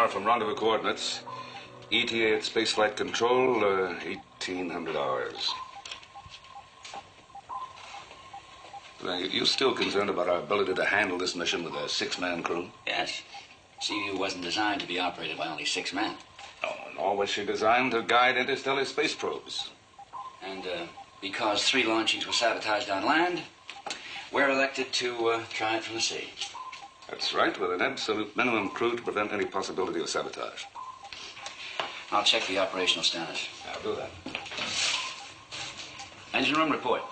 hour from rendezvous coordinates. ETA at spaceflight control, 1800 hours. You still concerned about our ability to handle this mission with a six-man crew? Yes. CU wasn't designed to be operated by only 6 men. Oh, nor was she designed to guide interstellar space probes. And because 3 launchings were sabotaged on land, we're elected to try it from the sea. That's right, with an absolute minimum crew to prevent any possibility of sabotage. I'll check the operational status. I'll do that. Engine room, report.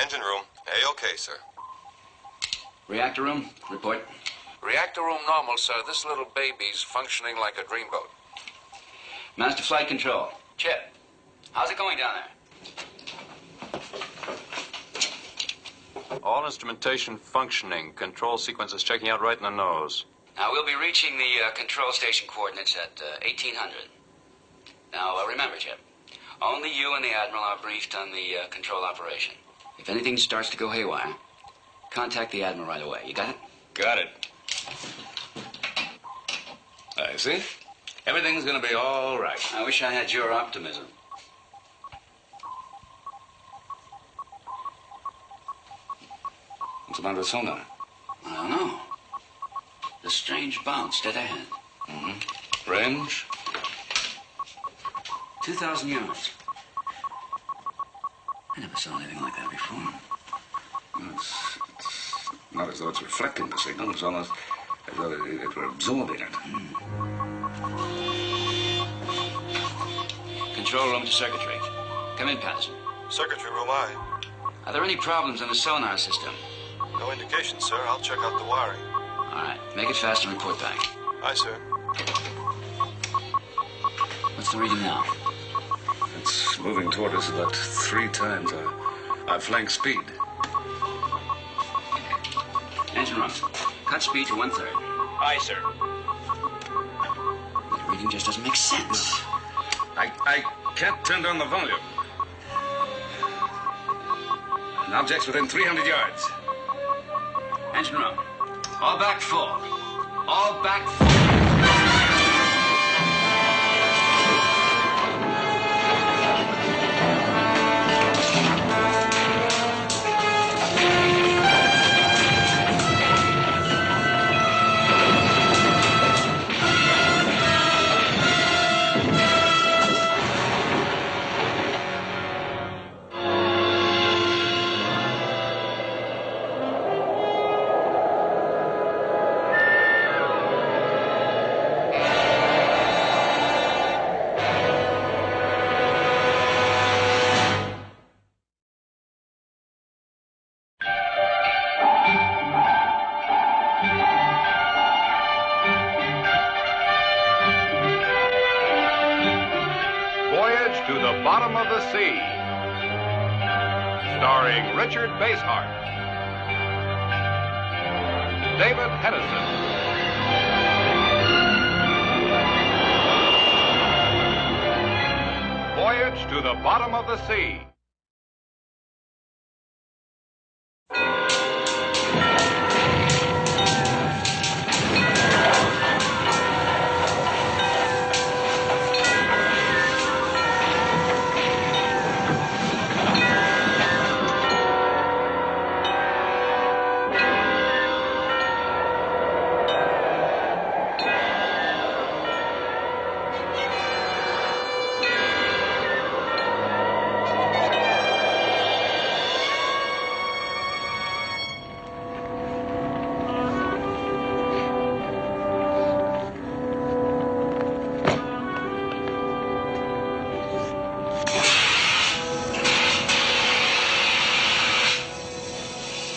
Engine room, A-OK, sir. Reactor room, report. Reactor room normal, sir. This little baby's functioning like a dreamboat. Master flight control. Chip, how's it going down there? All instrumentation functioning. Control sequence is checking out right in the nose. Now, we'll be reaching the control station coordinates at 1800. Now, remember, Chip, only you and the Admiral are briefed on the control operation. If anything starts to go haywire, contact the Admiral right away. You got it? Got it. I see. Everything's gonna be all right. I wish I had your optimism. What's the matter with sonar? I don't know. The strange bounce dead ahead. Mm-hmm. Range? 2,000 yards. I never saw anything like that before. It's not as though it's reflecting the signal. It's almost as though it were absorbing it. Control room to circuitry. Come in, Patterson. Circuitry room, aye. Are there any problems in the sonar system? No indication, sir. I'll check out the wiring. All right. Make it fast and report back. Aye, sir. What's the reading now? It's moving toward us about 3 times our flank speed. Engine room. Cut speed to 1/3. Aye, sir. That reading just doesn't make sense. I can't turn down the volume. An object's within 300 yards. Engine room. All back full. All back full. Voyage to the Bottom of the Sea, starring Richard Basehart, David Hennison, Voyage to the Bottom of the Sea.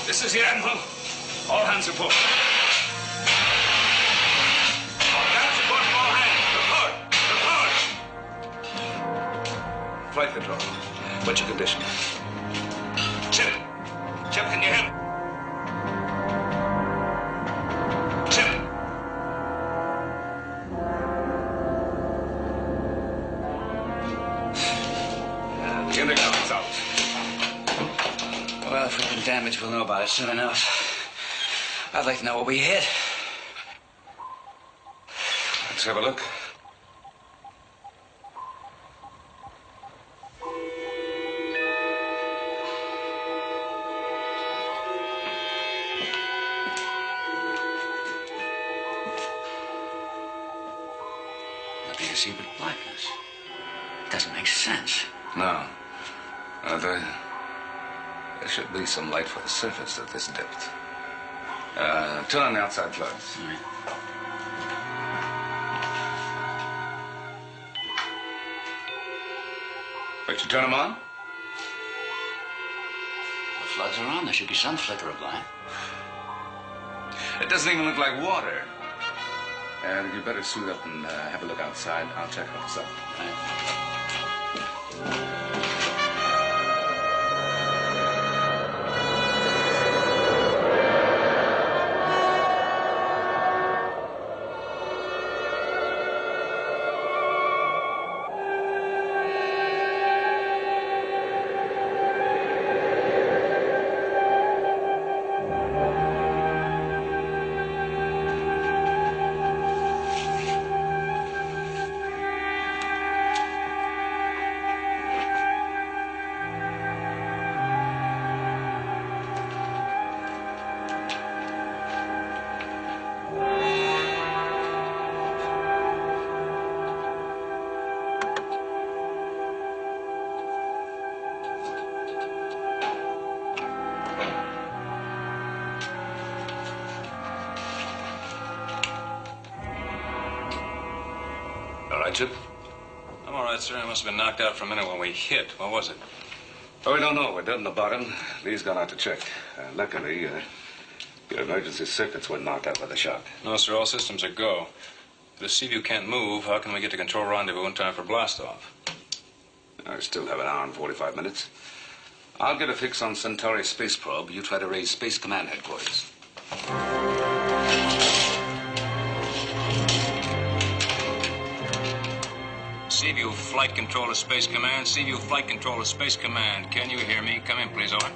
This is the Admiral. All hands report. All hands report from all hands. Report. Flight control. What's your condition? Chip. Chip, can you hear me? Chip. The intercom's out. Well, if we've been damaged, we'll know about it soon enough. I'd like to know what we hit. Let's Let's have a look. Nothing to see but blackness. It doesn't make sense. No. There should be some light for the surface at this depth. Turn on the outside plugs. All right. Wait, you turn them on? The floods are on. There should be some flicker of light. It doesn't even look like water. You better suit up and have a look outside. I'll check outside. All right. All right, Chip? I'm all right, sir. I must have been knocked out for a minute when we hit. What was it? Oh, we don't know. We're dead in the bottom. Lee's gone out to check. Luckily, your emergency circuits were knocked out by the shock. No, sir. All systems are go. If the Seaview can't move, how can we get to control rendezvous in time for blast-off? I still have an hour and 45 minutes. I'll get a fix on Centauri space probe. You try to raise Space Command headquarters. Seaview Flight Control to Space Command. Seaview Flight Control to Space Command. Can you hear me? Come in, please, over.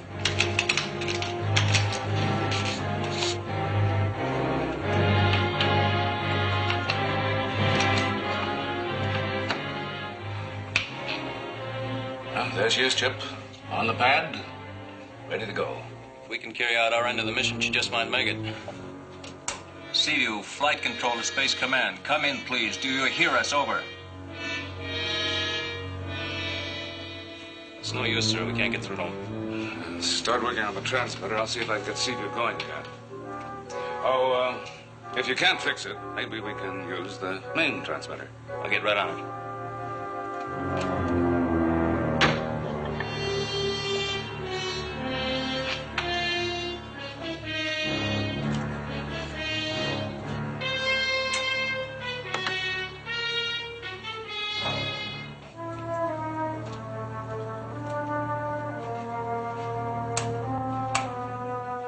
There she is, Chip. On the pad. Ready to go. If we can carry out our end of the mission, she just might make it. Seaview Flight Control to Space Command. Come in, please. Do you hear us? Over. It's no use, sir. We can't get through to them. Start working on the transmitter. I'll see if I can get Seaview going again. Oh, if you can't fix it, maybe we can use the main transmitter. I'll get right on it.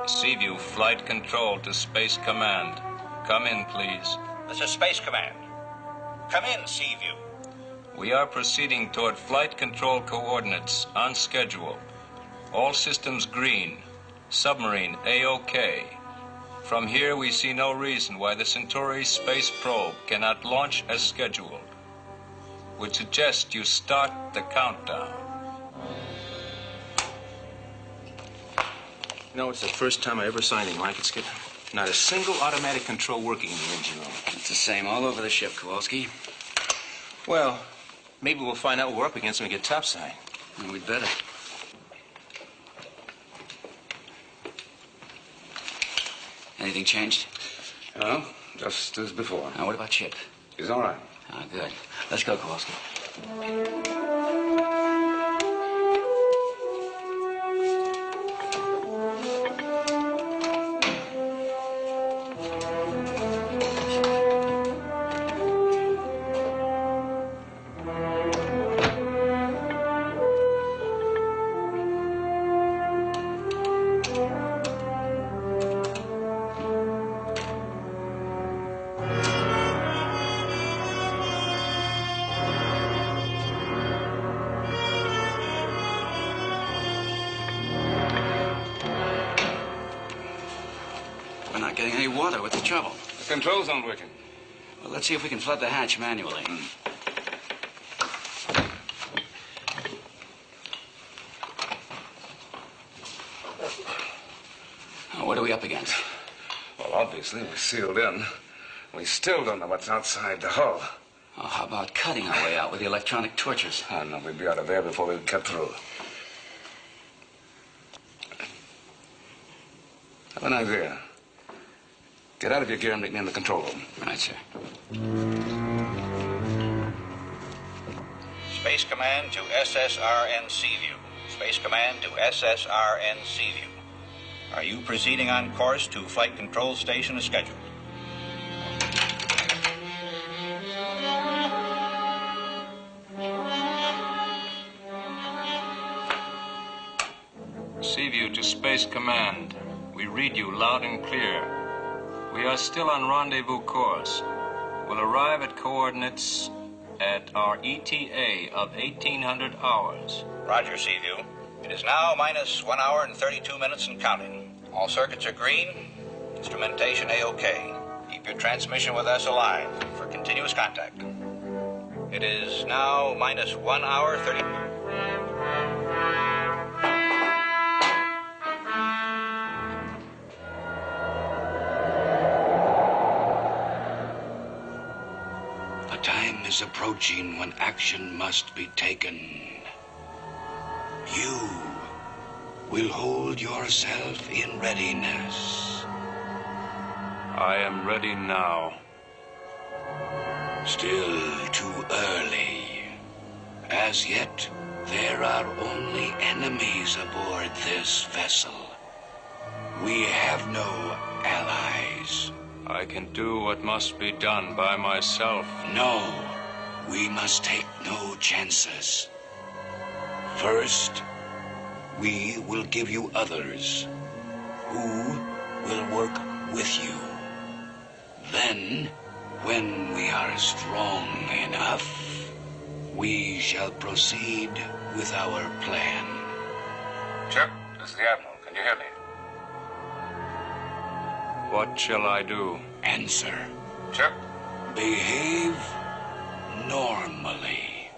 Seaview Flight Control to Space Command. Come in, please. This is Space Command. Come in, Seaview. We are proceeding toward flight control coordinates on schedule. All systems green. Submarine A-OK. From here, we see no reason why the Centauri space probe cannot launch as scheduled. Would suggest you start the countdown. You know, it's the first time I ever saw anything like it, Skip. Not a single automatic control working in the engine room. It's the same all over the ship, Kowalski. Well, maybe we'll find out what we're up against when we get topside. Well, we'd better. Anything changed? No, just as before. Now, what about Chip? He's all right. Ah, good. Let's go, Kowalski. We're not getting any water. What's the trouble? The controls aren't working. Well, let's see if we can flood the hatch manually. Oh, what are we up against? Well, obviously, we're sealed in. We still don't know what's outside the hull. Oh, how about cutting our way out with the electronic torches? Oh, no, we'd be out of there before we could cut through. I have an idea. Get out of your gear and meet me in the control room. Right, sir. Space Command to SSRN Seaview. Space Command to SSRN Seaview. Are you proceeding on course to Flight Control Station as scheduled? Seaview to Space Command. We read you loud and clear. We are still on rendezvous course. We'll arrive at coordinates at our ETA of 1800 hours. Roger, Seaview. It is now minus 1 hour and 32 minutes and counting. All circuits are green. Instrumentation A-OK. Keep your transmission with us alive for continuous contact. It is now minus 1 hour 30... The time is approaching when action must be taken. You will hold yourself in readiness. I am ready now. Still too early. As yet, there are only enemies aboard this vessel. We have no allies. I can do what must be done by myself. No, we must take no chances. First, we will give you others who will work with you. Then, when we are strong enough, we shall proceed with our plan. Chip, this is the Admiral. Can you hear me? What shall I do? Answer. Chip? Behave normally.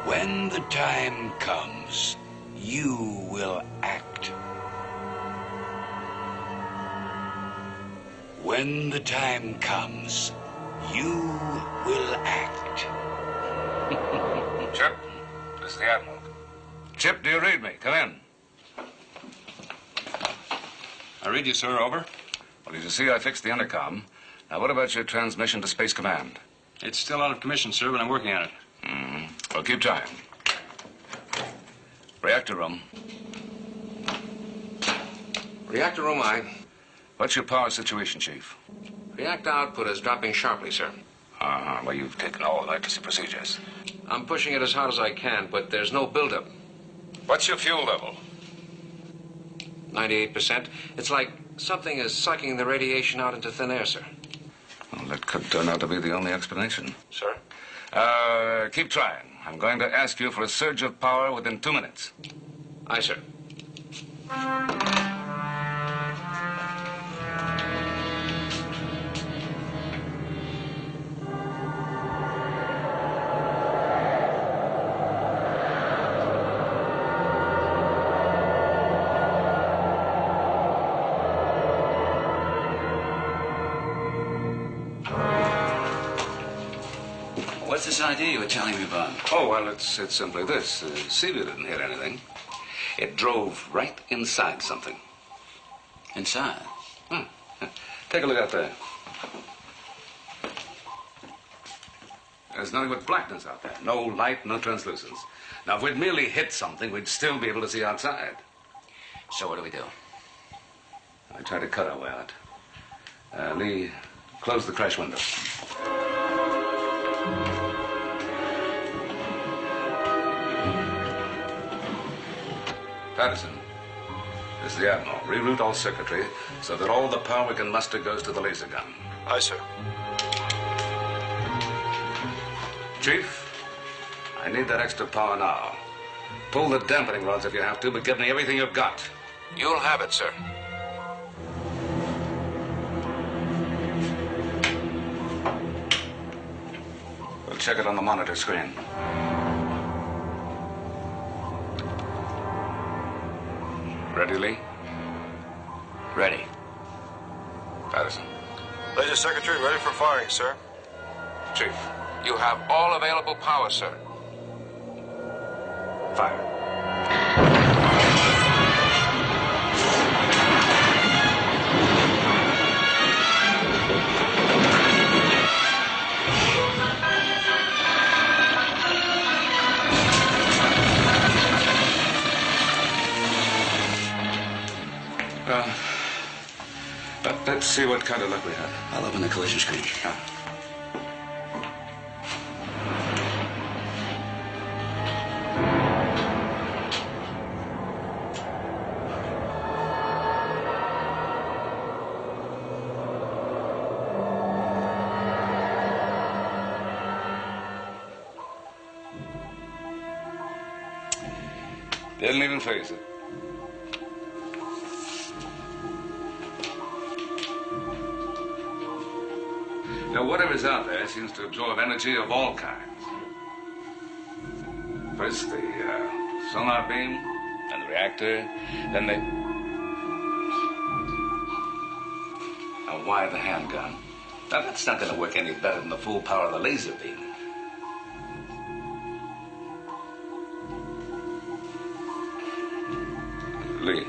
When the time comes, you will act. When the time comes, you will act. Chip, this is the Admiral. Chip, do you read me? Come in. I read you, sir. Over. Well, as you see, I fixed the intercom. Now, what about your transmission to Space Command? It's still out of commission, sir, but I'm working on it. Well, keep trying. Reactor room. Reactor room, aye. What's your power situation, Chief? Reactor output is dropping sharply, sir. Well, you've taken all emergency procedures. I'm pushing it as hard as I can, but there's no buildup. What's your fuel level? 98%. It's like something is sucking the radiation out into thin air, sir. Well, that could turn out to be the only explanation. Sir? Keep trying. I'm going to ask you for a surge of power within 2 minutes. Aye, sir. What's this idea you were telling me about? Oh, well, it's simply this. Seaview didn't hit anything. It drove right inside something. Inside? Take a look out there. There's nothing but blackness out there. No light, no translucence. Now, if we'd merely hit something, we'd still be able to see outside. So what do we do? I try to cut our way out. Lee, close the crash window. Patterson, this is the Admiral. Reroute all circuitry so that all the power we can muster goes to the laser gun. Aye, sir. Chief, I need that extra power now. Pull the dampening rods if you have to, but give me everything you've got. You'll have it, sir. check it on the monitor screen. Ready, Lee? Ready. Patterson. Laser Secretary, ready for firing, sir. Chief. You have all available power, sir. Fire. Let's see what kind of luck we have. I'll open the collision screen. Didn't even face it. Now, whatever's out there seems to absorb energy of all kinds. First the sonar beam, then the reactor, then the... Now, why the handgun? Now, that's not going to work any better than the full power of the laser beam. Lee.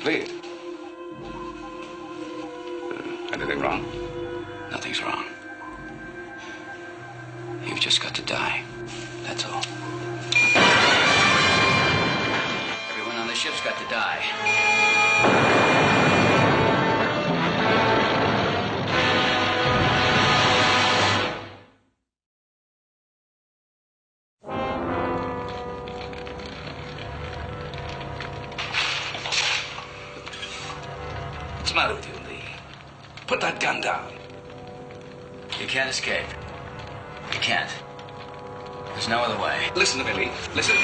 Lee. Anything wrong? Nothing's wrong. You've just got to die. That's all. Everyone on the ship's got to die. What's the matter with you, Lee? Put that gun down. You can't escape. You can't. There's no other way. Listen to me, Lee. Listen.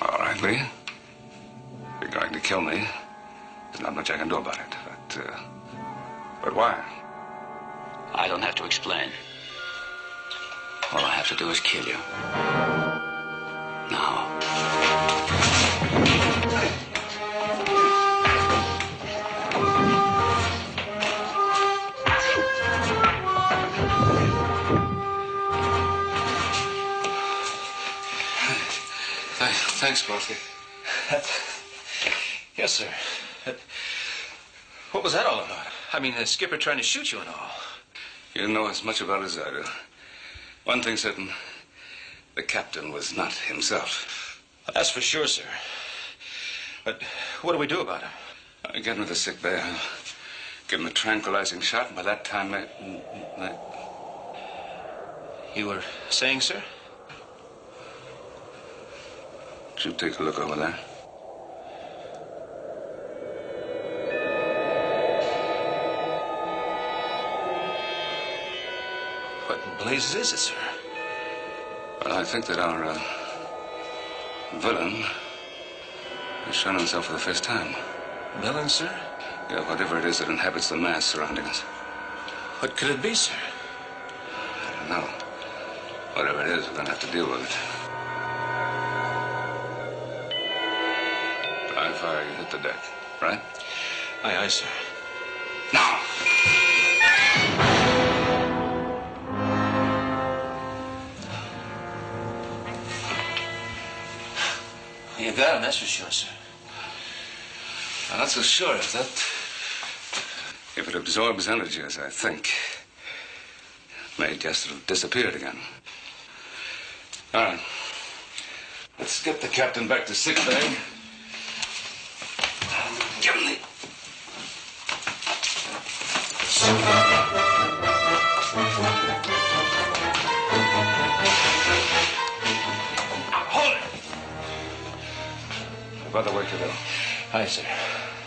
All right, Lee. You're going to kill me. There's not much I can do about it. But why? I don't have to explain. All I have to do is kill you. Now. Thanks, Broski. Yes, sir. What was that all about? I mean, the skipper trying to shoot you and all. You know as much about it as I do. One thing's certain. The captain was not himself. That's for sure, sir. But what do we do about him? I get him to the sick bay. I'll give him a tranquilizing shot, and by that time, You were saying, sir? Would you take a look over there? What in blazes is it, sir? Well, I think that our villain has shown himself for the first time. Villain, sir? Yeah, whatever it is that inhabits the mass surrounding us. What could it be, sir? I don't know. Whatever it is, we're going to have to deal with it. I fire, you hit the deck, right? Aye, aye, sir. Now! You got him, that's for sure, sir. I'm not so sure of that. If it absorbs energy, as I think, it may just have disappeared again. All right. Let's get the captain back to sick bay. Give him the... Hold it! By the way, Cadell. Aye, sir.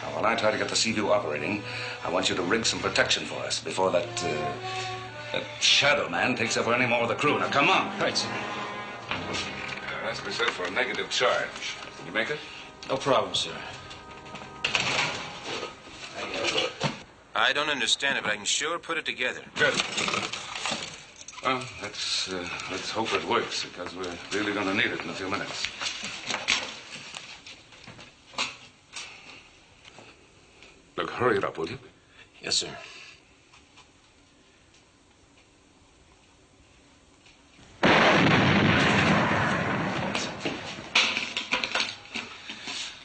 I while I try to get the Seaview operating, I want you to rig some protection for us before that Shadowman takes over any more of the crew. Now, come on. Right, sir. That's to be set for a negative charge. Can you make it? No problem, sir. I don't understand it, but I can sure put it together. Good. Well, let's hope it works, because we're really going to need it in a few minutes. Look, hurry it up, will you? Yes, sir.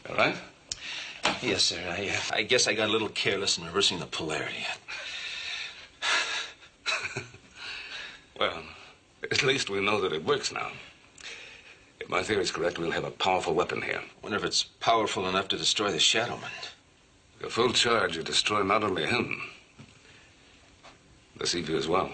All right? Yes, sir. I guess I got a little careless in reversing the polarity. Well, at least we know that it works now. If my theory is correct, we'll have a powerful weapon here. Wonder if it's powerful enough to destroy the Shadowman. A full charge would destroy not only him, the Seaview as well.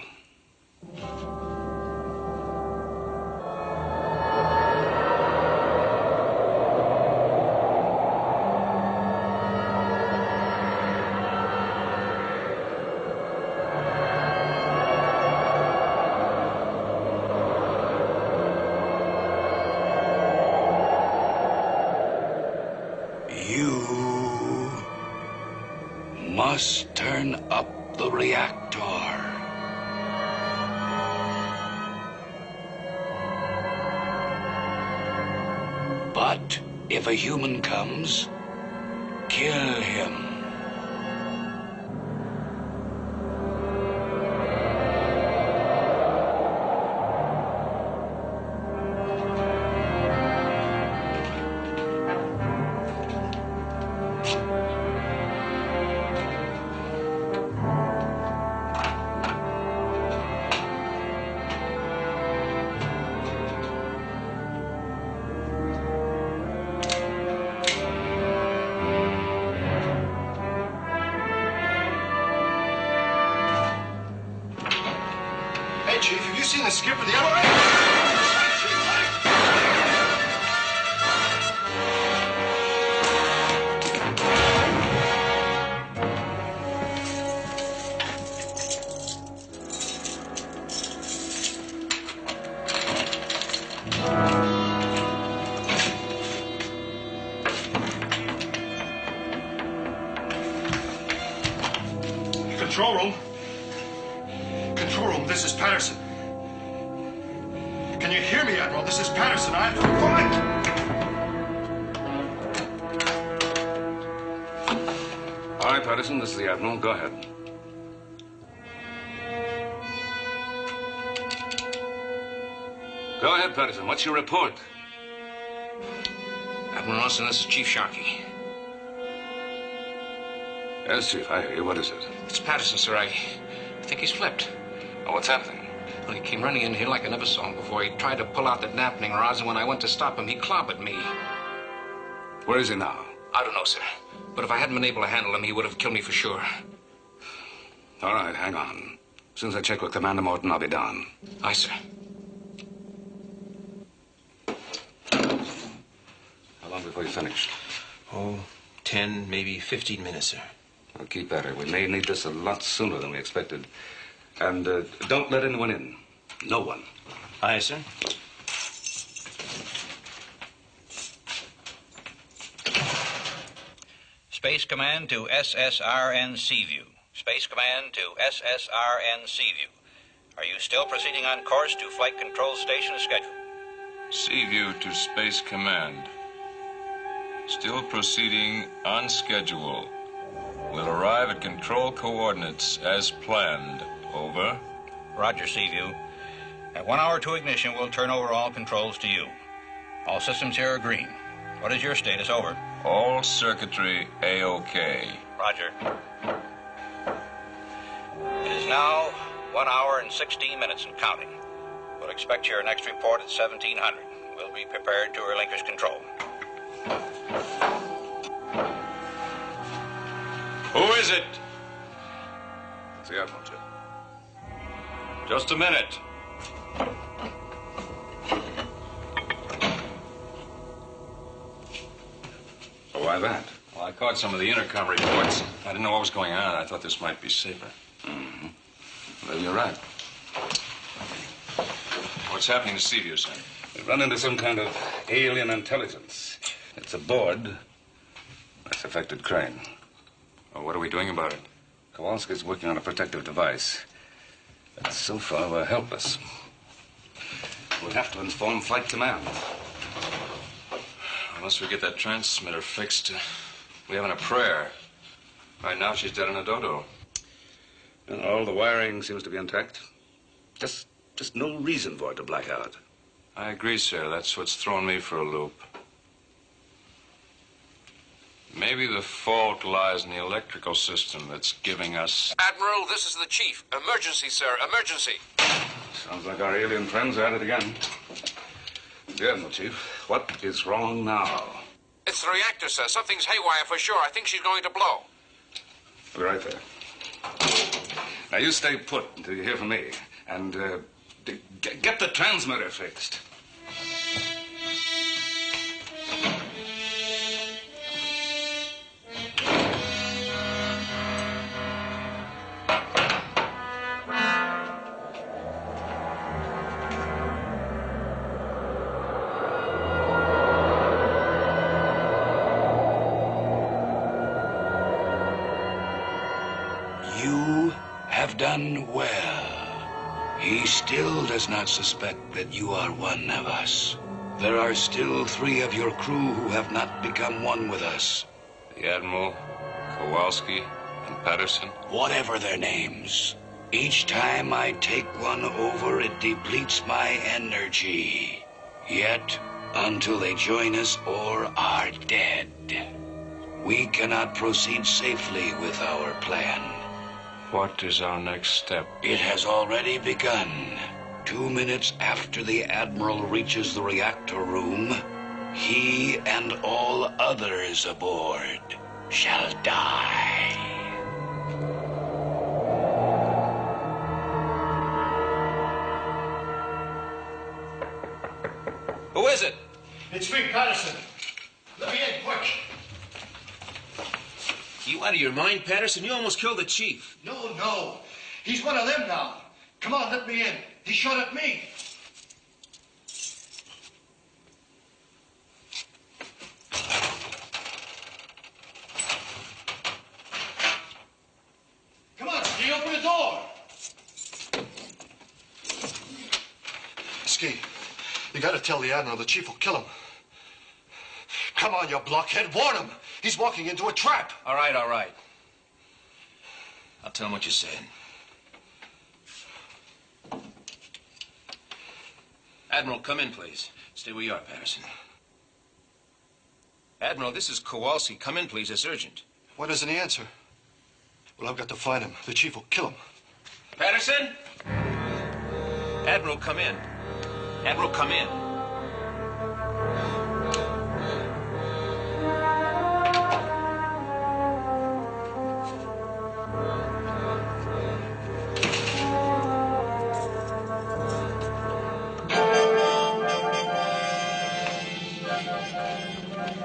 Must turn up the reactor. But if a human comes, kill him. Chief, have you seen the skip of the elevator? Control room. Control room, this is Patterson. Can you hear me, Admiral? This is Patterson. I have to report. All right, Patterson, this is the Admiral. Go ahead. Go ahead, Patterson. What's your report? Admiral Austin, this is Chief Sharkey. Yes, Chief, I hear you. What is it? It's Patterson, sir. I think he's flipped. Oh, what's happening? Well, he came running in here like I never saw him before. He tried to pull out the dampening rods, and when I went to stop him, he clobbered me. Where is he now? I don't know, sir. But if I hadn't been able to handle him, he would have killed me for sure. All right, hang on. As soon as I check with Commander Morton, I'll be down. Aye, sir. How long before you finish? Oh, 10, maybe 15 minutes, sir. Well, keep at it. We may need this a lot sooner than we expected. And don't let anyone in. No one. Aye, sir. Space Command to SSRN Seaview. Space Command to SSRN Seaview. Are you still proceeding on course to Flight Control Station as scheduled? Seaview to Space Command. Still proceeding on schedule. Will arrive at control coordinates as planned. Over. Roger, Seaview. At 1 hour to ignition, we'll turn over all controls to you. All systems here are green. What is your status? Over. All circuitry A-OK. Roger. It is now 1 hour and 16 minutes and counting. We'll expect your next report at 1700. We'll be prepared to relinquish control. Who is it? It's the Admiral, Chip. Just a minute. Oh, why that? Well, Well, I caught some of the intercom reports. I didn't know what was going on. I thought this might be safer. Mm-hmm. Well, you're right. What's happening to Seaview, son? We've run into some kind of alien intelligence. It's aboard this affected crane. Well, what are we doing about it? Kowalski's working on a protective device. But so far, we're helpless. We'll have to inform Flight Command. Unless we get that transmitter fixed, we haven't a prayer. Right now, she's dead in a dodo. And all the wiring seems to be intact. Just no reason for it to black out. I agree, sir. That's what's thrown me for a loop. Maybe the fault lies in the electrical system that's giving us... Admiral, this is the chief. Emergency, sir. Emergency. Sounds like our alien friends are at it again. The Admiral, Chief. What is wrong now? It's the reactor, sir. Something's haywire for sure. I think she's going to blow. We're right there. Now, you stay put until you hear from me. And, get the transmitter fixed. Done well. He still does not suspect that you are one of us. There are still 3 of your crew who have not become one with us. The Admiral, Kowalski, and Patterson? Whatever their names. Each time I take one over, it depletes my energy. Yet, until they join us or are dead, we cannot proceed safely with our plan. What is our next step? It has already begun. 2 minutes after the Admiral reaches the reactor room, he and all others aboard shall die. Who is it? It's me, Patterson. Let me in, quick. You out of your mind, Patterson? You almost killed the chief. No. He's one of them now. Come on, let me in. He shot at me. Come on, Ski, open the door. Ski, you gotta tell the Admiral the chief will kill him. Come on, you blockhead, warn him. He's walking into a trap. All right. I'll tell him what you're saying. Admiral, come in, please. Stay where you are, Patterson. Admiral, this is Kowalski. Come in, please. It's urgent. Why doesn't he answer? Well, I've got to find him. The chief will kill him. Patterson? Admiral, come in. Admiral, come in.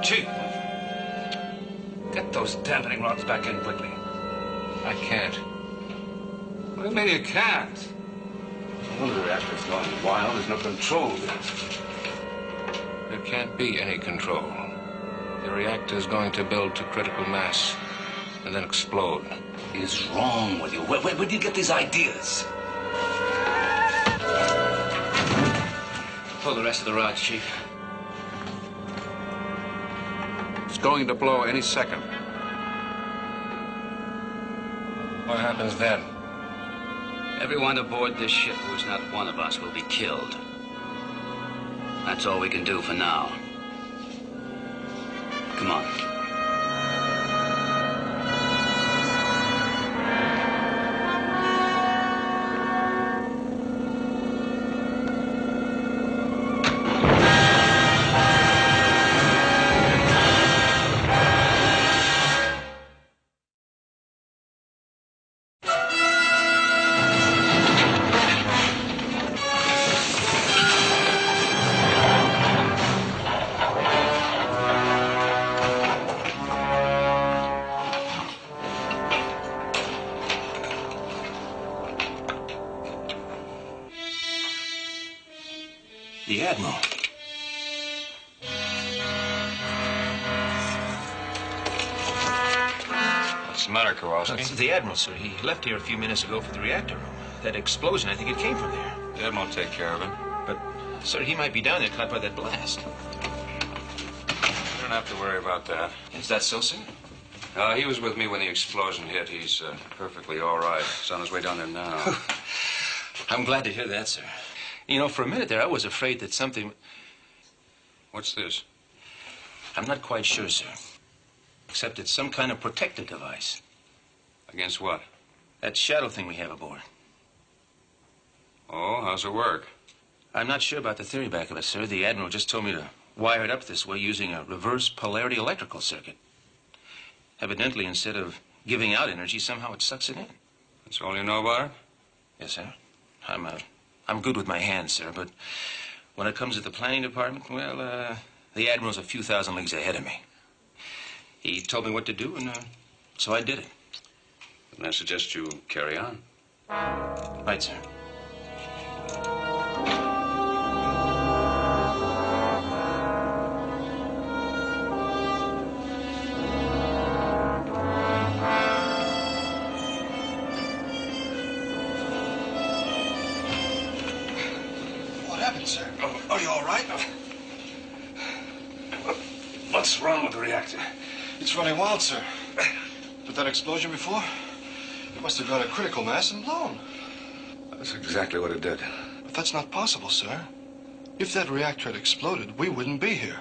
Chief, get those dampening rods back in quickly. I can't. What do you mean you can't? No wonder the reactor's going wild. There's no control there. There can't be any control. The reactor is going to build to critical mass and then explode. What is wrong with you? Where do you get these ideas? Pull the rest of the rods, Chief. It's going to blow any second. What happens then? Everyone aboard this ship who is not one of us will be killed. That's all we can do for now. Come on. Admiral. What's the matter, Kowalski? It's the Admiral, sir. He left here a few minutes ago for the reactor room. That explosion, I think it came from there. The Admiral will take care of him. But, sir, he might be down there caught by that blast. You don't have to worry about that. Is that so, sir? He was with me when the explosion hit. He's perfectly all right. He's on his way down there now. I'm glad to hear that, sir. You know, for a minute there, I was afraid that something... What's this? I'm not quite sure, sir. Except it's some kind of protective device. Against what? That shadow thing we have aboard. Oh, how's it work? I'm not sure about the theory back of it, sir. The Admiral just told me to wire it up this way using a reverse polarity electrical circuit. Evidently, instead of giving out energy, somehow it sucks it in. That's all you know about it? Yes, sir. I'm good with my hands, sir, but when it comes to the planning department, well, the Admiral's a few thousand leagues ahead of me. He told me what to do, and so I did it. And I suggest you carry on. Right, sir. What happened, sir? Are you all right? What's wrong with the reactor? It's running wild, sir. With that explosion before, it must have got a critical mass and blown. That's exactly what it did. But that's not possible, sir. If that reactor had exploded, we wouldn't be here.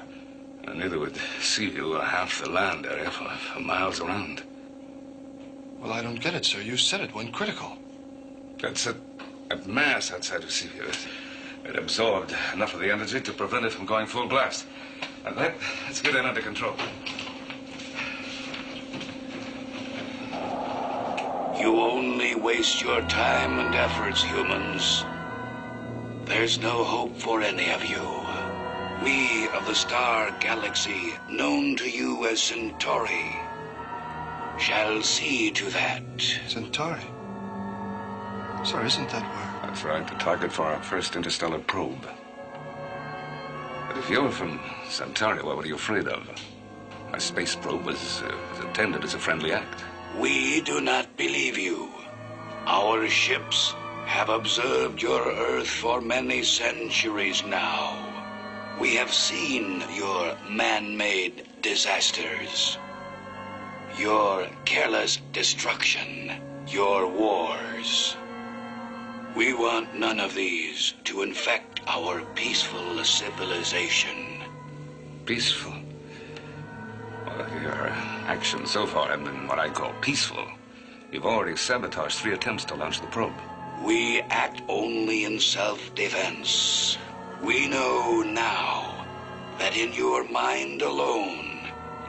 And neither would Seaview or half the land area for miles around. Well, I don't get it, sir. You said it went critical. That's a mass outside of Seaview. It absorbed enough of the energy to prevent it from going full blast. And let's get it under control. You only waste your time and efforts, humans. There's no hope for any of you. We of the star galaxy, known to you as Centauri, shall see to that. Centauri? Sir, isn't that where? That's right, the target for our first interstellar probe. But if you're from Centauri, what are you afraid of? My space probe was intended as a friendly act. We do not believe you. Our ships have observed your Earth for many centuries now. We have seen your man-made disasters, your careless destruction, your wars. We want none of these to infect our peaceful civilization. Peaceful? Well, your actions so far have been what I call peaceful. You've already sabotaged 3 attempts to launch the probe. We act only in self-defense. We know now that in your mind alone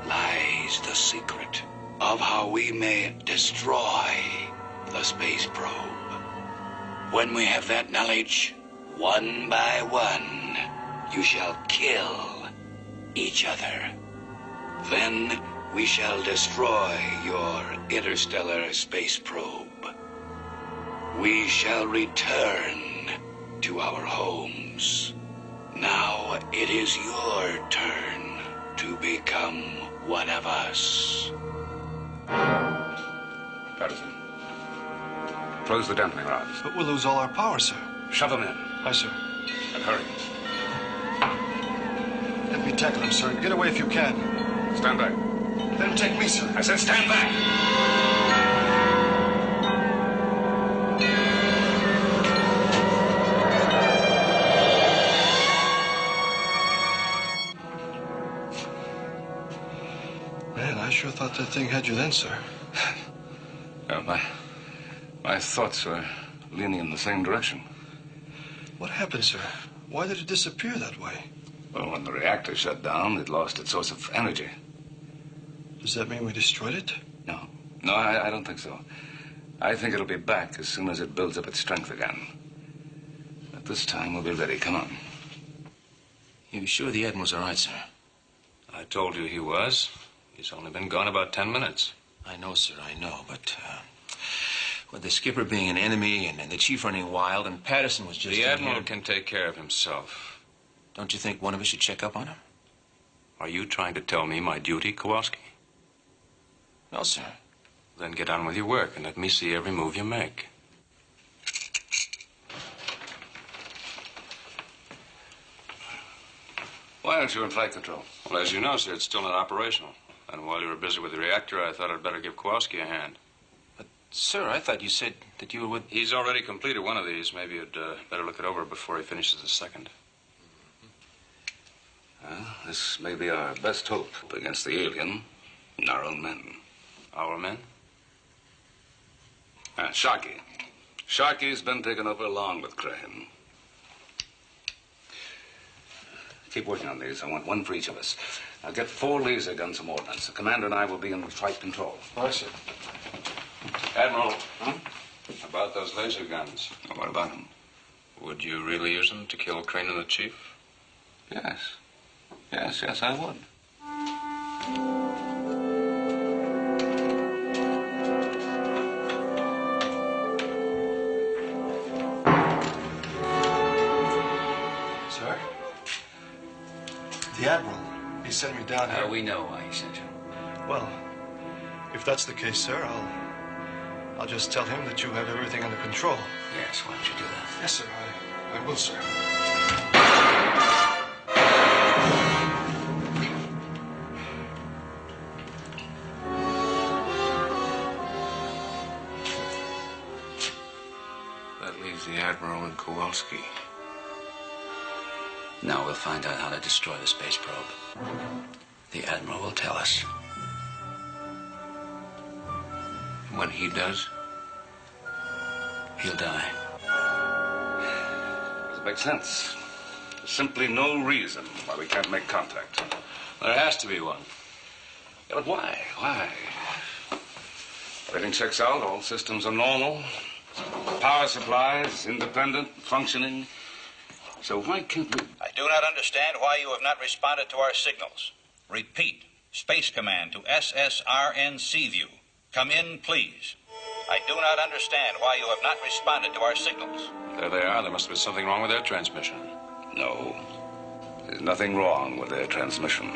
lies the secret of how we may destroy the space probe. When we have that knowledge, one by one, you shall kill each other. Then we shall destroy your interstellar space probe. We shall return to our homes. Now it is your turn to become one of us. Patterson, close the damping rods. But we'll lose all our power, sir. Shove them in. Aye, sir. And hurry. Let me tackle him, sir. Get away if you can. Stand back. Let him take me, sir. I said stand back! Man, I sure thought that thing had you then, sir. My thoughts were leaning in the same direction. What happened, sir? Why did it disappear that way? Well, when the reactor shut down, it lost its source of energy. Does that mean we destroyed it? No, I don't think so. I think it'll be back as soon as it builds up its strength again. At this time, we'll be ready. Come on. You sure the Admiral's all right, sir? I told you he was. He's only been gone about 10 minutes. I know, sir, I know, but with the skipper being an enemy and the chief running wild and Patterson was just... The Admiral can take care of himself. Don't you think one of us should check up on him? Are you trying to tell me my duty, Kowalski? No, sir. Then get on with your work and let me see every move you make. Why aren't you in flight control? Well, as you know, sir, it's still not operational. And while you were busy with the reactor, I thought I'd better give Kowalski a hand. But, sir, I thought you said that you were with... He's already completed one of these. Maybe you'd better look it over before he finishes the second. This may be our best hope against the alien and our own men. Our men? Sharkey. Sharkey's been taken over along with Crane. Keep working on these. I want one for each of us. Now get 4 laser guns from ordnance. The commander and I will be in flight control. I see. Admiral. About those laser guns. What about them? Would you really use them to kill Crane and the chief? Yes. Yes, I would. Sir? The Admiral. He sent me down here. We know why he sent you. Well, if that's the case, sir, I'll just tell him that you have everything under control. Yes, why don't you do that? Yes, sir. I will, sir. That leaves the Admiral and Kowalski. Now we'll find out how to destroy the space probe. The Admiral will tell us. When he does, he'll die. Does it make sense? There's simply no reason why we can't make contact. there has to be one. Yeah, but why? Why? Everything checks out. All systems are normal. Power supplies, independent, functioning. So why can't we... I do not understand why you have not responded to our signals. Repeat. Space Command to SSRN Seaview. Come in, please. I do not understand why you have not responded to our signals. There they are. There must have been something wrong with their transmission. No. There's nothing wrong with their transmission.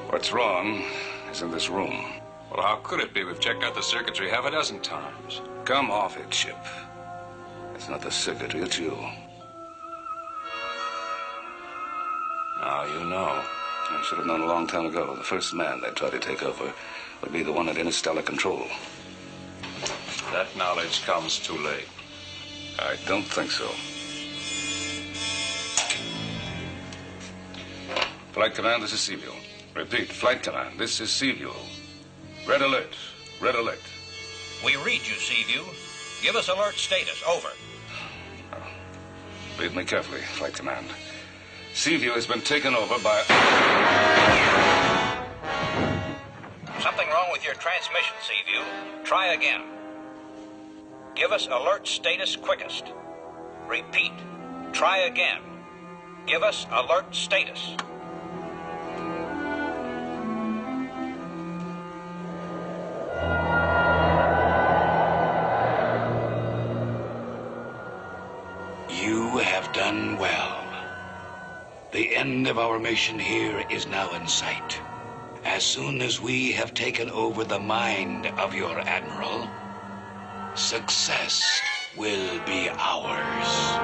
What's wrong is in this room. Well, how could it be? We've checked out the circuitry half a dozen times. Come off it, Chip. It's not the circuitry, it's you. Now you know. I should have known a long time ago. The first man they try to take over would be the one at Interstellar Control. That knowledge comes too late. I don't think so. Flight Command, this is Seaview. Repeat, Flight Command, this is Seaview. Red alert. Red alert. We read you, Seaview. Give us alert status. Over. Read me carefully, Flight Command. Seaview has been taken over by... Something wrong with your transmission, Seaview. Try again. Give us alert status quickest. Repeat. Try again. Give us alert status. You have done well. The end of our mission here is now in sight. As soon as we have taken over the mind of your Admiral, success will be ours.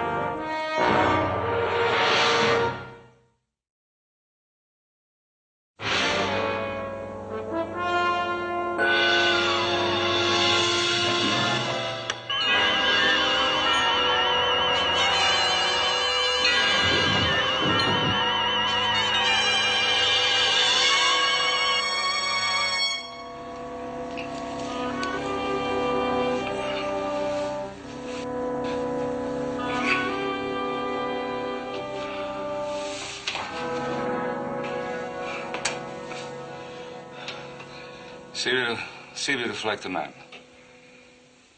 Seaview to Flight Command.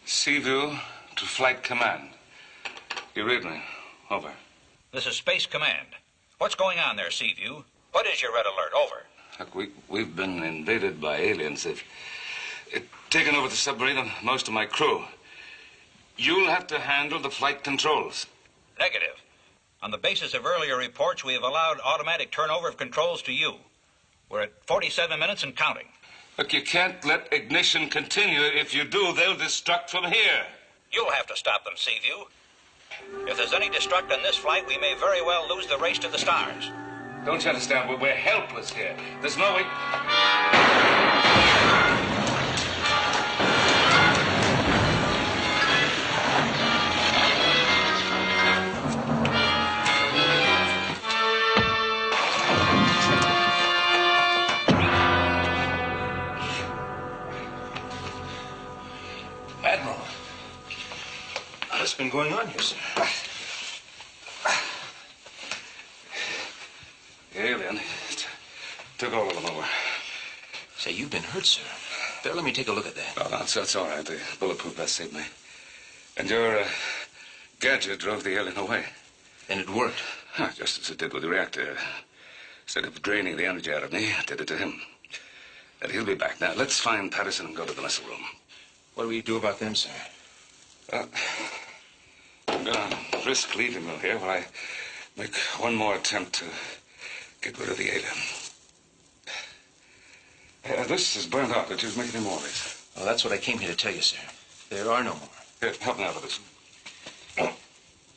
Seaview to Flight Command. You read me? Over. This is Space Command. What's going on there, Seaview? What is your red alert? Over. Look, we've been invaded by aliens. They've taken over the submarine and most of my crew. You'll have to handle the flight controls. Negative. On the basis of earlier reports, we have allowed automatic turnover of controls to you. We're at 47 minutes and counting. Look, you can't let ignition continue. If you do, they'll destruct from here. You'll have to stop them, Seaview. If there's any destruct on this flight, we may very well lose the race to the stars. Don't you understand? We're helpless here. There's no way... Admiral, what's been going on here, sir? The alien took all of them over. Say, you've been hurt, sir. Better let me take a look at that. Oh, that's all right. The bulletproof vest saved me. And your gadget drove the alien away. And it worked? Huh, just as it did with the reactor. Instead of draining the energy out of me, I did it to him. And he'll be back. Now, let's find Patterson and go to the missile room. What do we do about them, sir? I'm going to risk leaving them here while I make one more attempt to get rid of the alien. This is burned out. Did you make any more of these? Well, that's what I came here to tell you, sir. There are no more. Here, help me out with this.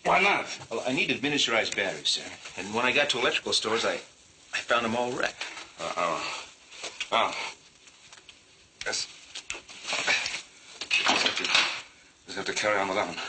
Why not? Well, I needed miniaturized batteries, sir. And when I got to electrical stores, I found them all wrecked. Oh. Yes. Just have to carry on without them.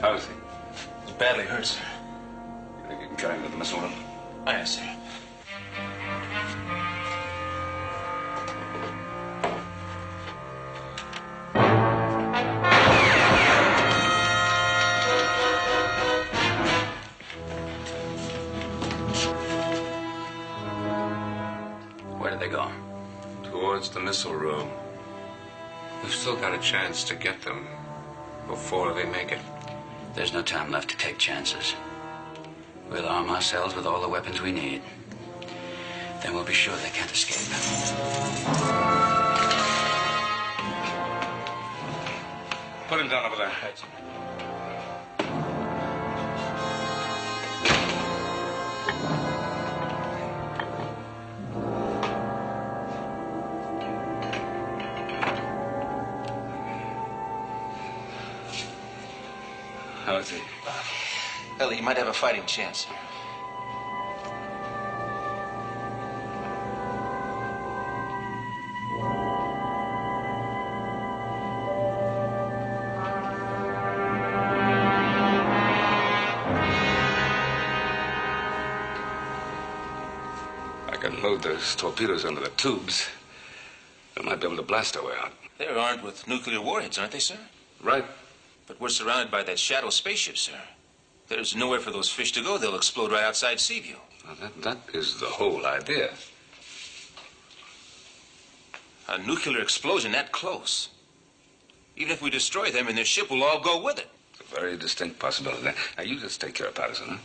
How is he? He's badly hurt, sir. You think you can carry him to the missile room? Aye, sir. Where did they go? Towards the missile room. We've still got a chance to get them before they make it. There's no time left to take chances. We'll arm ourselves with all the weapons we need. Then we'll be sure they can't escape. Put him down over there. How is he? Well, he might have a fighting chance, sir. I can load those torpedoes under the tubes. They might be able to blast our way out. They're armed with nuclear warheads, aren't they, sir? Right. But we're surrounded by that shadow spaceship, sir. There's nowhere for those fish to go. They'll explode right outside Seaview. Well, that is the whole idea. A nuclear explosion that close. Even if we destroy them and their ship will all go with it. It's a very distinct possibility. Now, you just take care of Patterson,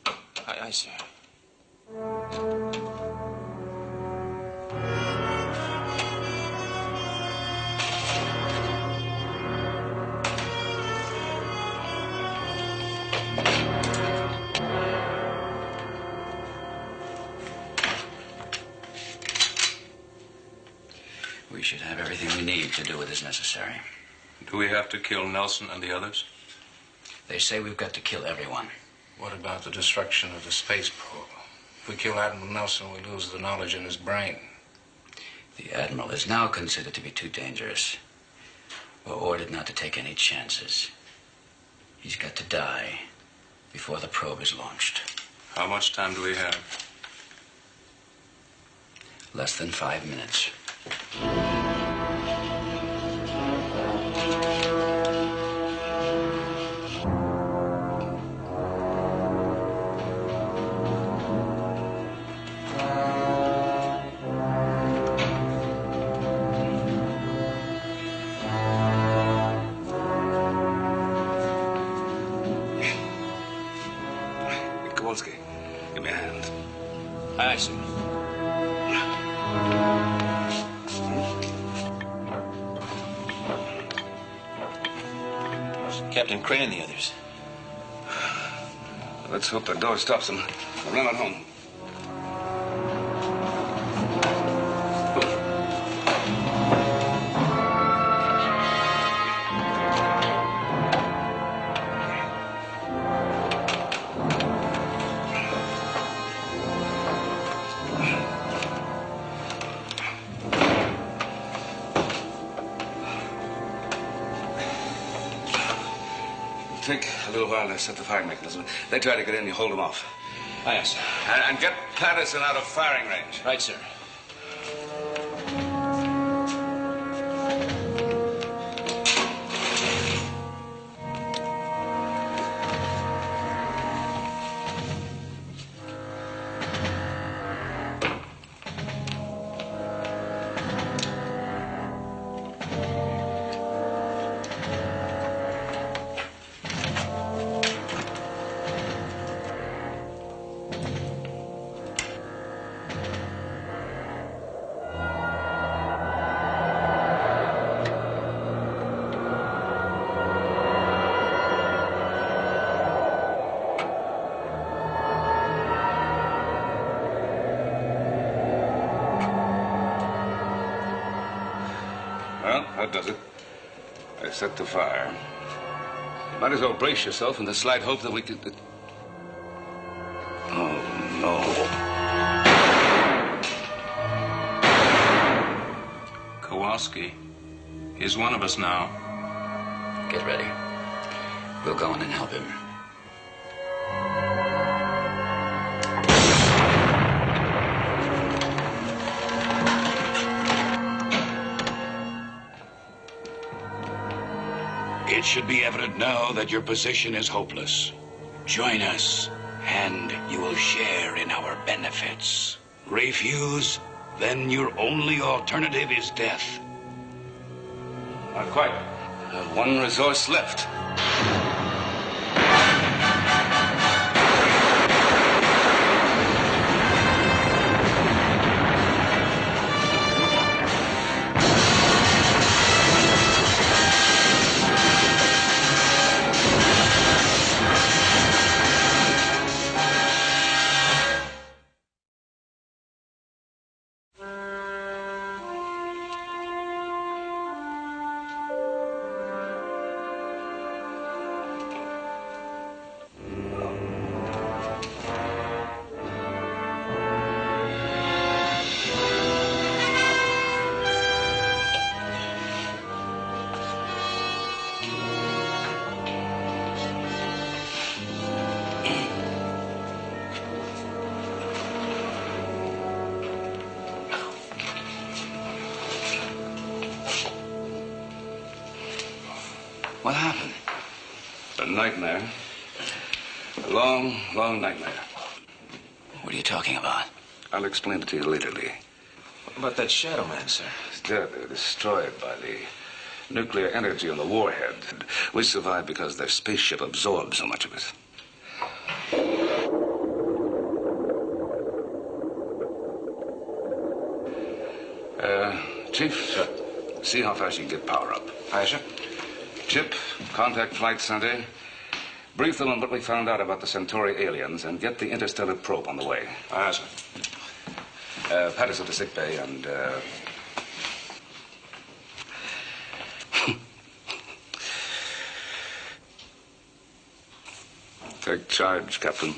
huh? Aye, sir. We should have everything we need to do what is necessary. Do we have to kill Nelson and the others? They say we've got to kill everyone. What about the destruction of the space probe? If we kill Admiral Nelson, we lose the knowledge in his brain. The Admiral is now considered to be too dangerous. We're ordered not to take any chances. He's got to die before the probe is launched. How much time do we have? Less than 5 minutes. Aye, sir. Captain Crane and the others. Let's hope the door stops them. I'll run it home. Take a little while to set the firing mechanism. They try to get in, you hold them off. Aye, yes, sir. And get Patterson out of firing range. Right, sir. Well, that does it. I set the fire. Might as well brace yourself in the slight hope that we could... Oh, no. Kowalski. He's one of us now. Get ready. We'll go in and help him. It should be evident now that your position is hopeless. Join us, and you will share in our benefits. Refuse, then your only alternative is death. Not quite. I have one resource left. What happened? A nightmare. A long, long nightmare. What are you talking about? I'll explain it to you later, Lee. What about that Shadowman, sir? It's dead. They were destroyed by the nuclear energy on the warhead. We survived because their spaceship absorbed so much of it. Chief? Sir. See how fast you can get power up. Aye, sir. Chip, contact Flight Center. Brief them on what we found out about the Centauri aliens and get the interstellar probe on the way. Aye, sir. Patterson to sick bay and, Take charge, Captain.